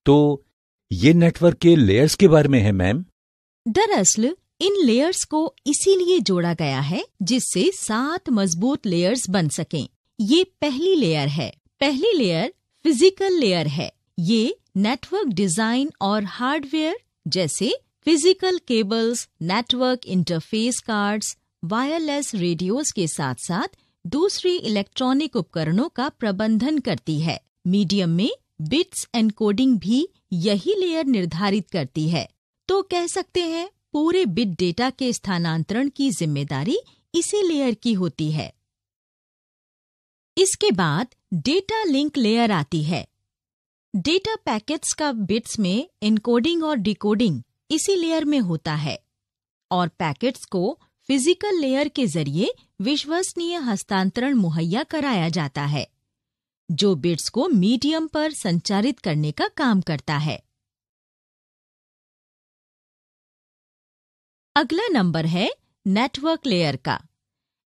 तो ये नेटवर्क के लेयर्स के बारे में है मैम? दरअसल इन लेयर्स को इसीलिए जोड़ा गया है जिससे 7 मजबूत लेयर्स बन सकें। ये पहली लेयर है। पहली लेयर फिजिकल लेयर है। ये नेटवर्क डिजाइन और हार्डवेयर जैसे physical cables, network interface cards, wireless radios के साथ साथ दूसरी इलेक्ट्रॉनिक उपकरणों का प्रबंधन करती है। मीडियम में बिट्स एनकोडिंग भी यही लेयर निर्धारित करती है। तो कह सकते हैं पूरे बिट डेटा के स्थानांतरण की जिम्मेदारी इसी लेयर की होती है। इसके बाद डेटा लिंक लेयर आती है। डेटा पैकेट्स का बिट्स में एनकोडिंग और डिकोडिंग इसी लेयर में होता है और पैकेट्स को फिजिकल लेयर के जरिए विश्वसनीय हस्तांतरण मुहैया कराया जाता है, जो बिट्स को मीडियम पर संचारित करने का काम करता है। अगला नंबर है नेटवर्क लेयर का।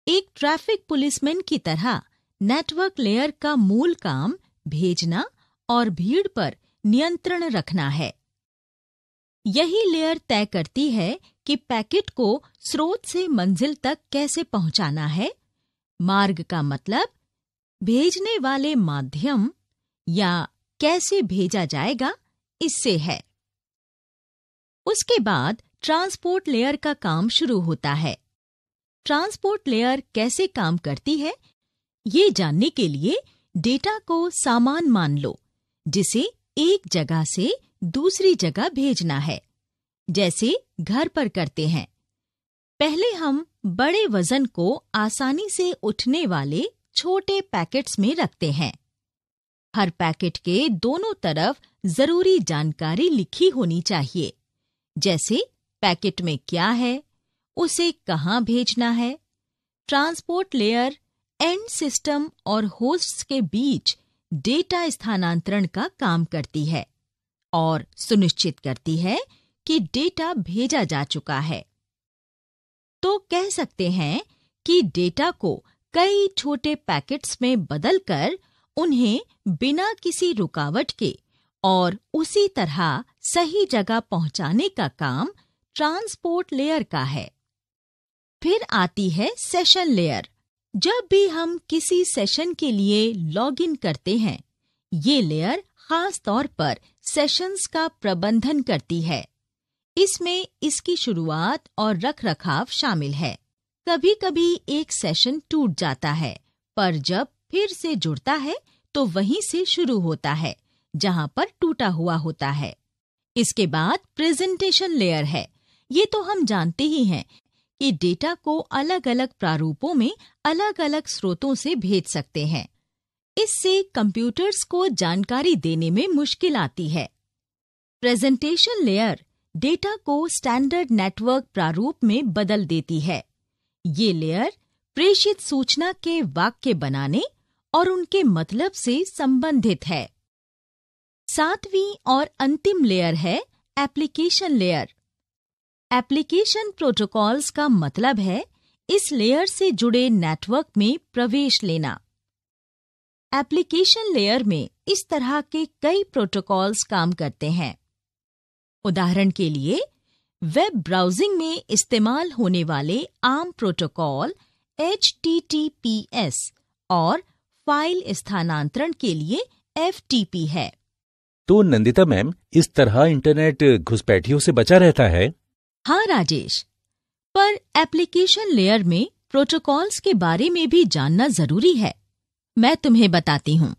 एक ट्रैफिक पुलिसमैन की तरह नेटवर्क लेयर का मूल काम भेजना और भीड़ पर नियंत्रण रखना है। यही लेयर तय करती है कि पैकेट को स्रोत से मंजिल तक कैसे पहुंचाना है। मार्ग का मतलब भेजने वाले माध्यम या कैसे भेजा जाएगा इससे है। उसके बाद ट्रांसपोर्ट लेयर का काम शुरू होता है। ट्रांसपोर्ट लेयर कैसे काम करती है, ये जानने के लिए डेटा को सामान मान लो जिसे एक जगह से दूसरी जगह भेजना है, जैसे घर पर करते हैं। पहले हम बड़े वजन को आसानी से उठने वाले छोटे पैकेट्स में रखते हैं। हर पैकेट के दोनों तरफ जरूरी जानकारी लिखी होनी चाहिए, जैसे पैकेट में क्या है, उसे कहाँ भेजना है। ट्रांसपोर्ट लेयर एंड सिस्टम और होस्ट्स के बीच डेटा स्थानांतरण का काम करती है और सुनिश्चित करती है कि डेटा भेजा जा चुका है। तो कह सकते हैं कि डेटा को कई छोटे पैकेट्स में बदलकर उन्हें बिना किसी रुकावट के और उसी तरह सही जगह पहुंचाने का काम ट्रांसपोर्ट लेयर का है। फिर आती है सेशन लेयर। जब भी हम किसी सेशन के लिए लॉगिन करते हैं, ये लेयर खास तौर पर सेशंस का प्रबंधन करती है। इसमें इसकी शुरुआत और रखरखाव शामिल है। कभी-कभी एक सेशन टूट जाता है, पर जब फिर से जुड़ता है तो वहीं से शुरू होता है जहां पर टूटा हुआ होता है। इसके बाद प्रेजेंटेशन लेयर है। ये तो हम जानते ही हैं कि डेटा को अलग अलग प्रारूपों में अलग अलग स्रोतों से भेज सकते हैं। इससे कंप्यूटर्स को जानकारी देने में मुश्किल आती है। प्रेजेंटेशन लेयर डेटा को स्टैंडर्ड नेटवर्क प्रारूप में बदल देती है। ये लेयर प्रेषित सूचना के वाक्य बनाने और उनके मतलब से संबंधित है। 7वीं और अंतिम लेयर है एप्लीकेशन लेयर। एप्लीकेशन प्रोटोकॉल्स का मतलब है इस लेयर से जुड़े नेटवर्क में प्रवेश लेना। एप्लीकेशन लेयर में इस तरह के कई प्रोटोकॉल्स काम करते हैं। उदाहरण के लिए वेब ब्राउजिंग में इस्तेमाल होने वाले आम प्रोटोकॉल HTTPS और फाइल स्थानांतरण के लिए FTP है। तो नंदिता मैम, इस तरह इंटरनेट घुसपैठियों से बचा रहता है? हाँ राजेश, पर एप्लीकेशन लेयर में प्रोटोकॉल्स के बारे में भी जानना जरूरी है। मैं तुम्हें बताती हूँ।